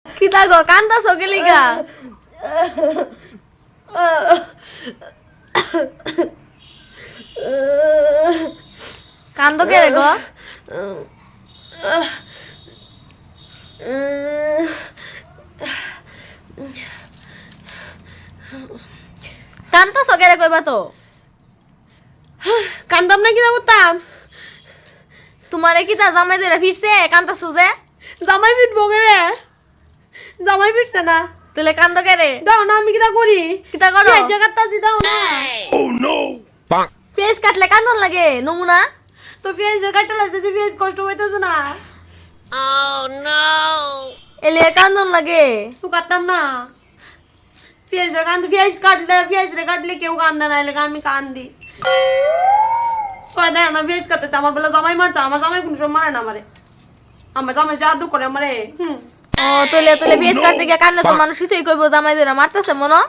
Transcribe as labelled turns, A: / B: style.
A: কি থাকো কান্দা সকেলিকা কান্দ কে রে গো কান্দা সকেরে কইবা তো
B: কান্দাম না কি করতাম
A: তোমারে কি তা জামাই ধরে ফিরছে কান্দা সুজে
B: জামাই পিটবো কে রে জামাই পিটছে না
A: তুলে কান্দ কে রে
B: দাও না আমি কিটা করি
A: কিতা করো
B: এই জায়গাটাছি দাও না
A: পেঁয়াজ কাটলে কান্দন লাগে নমুনা
B: তো পেঁয়াজ কাটতে লাগতেছে পেঁয়াজ কষ্ট হইতেছে না
A: এলে কান্দন লাগে
B: তো কাটতাম না পেঁয়াজ কাটলে কেউ কান্দে না এলাকা আমি কান্দি কয় দেয় না পেঁয়াজ কাটতেছে আমার বেলা জামাই মারছে আমার জামাই কোনো সময় মারে না আমারে আমার জামাই যে আদর করে আমারে
A: ও তুলে পেঁয়াজ কাটতে গিয়ে কান্দে তো মানুষ তুই কইবো জামাই ধরে মারতেছে মনো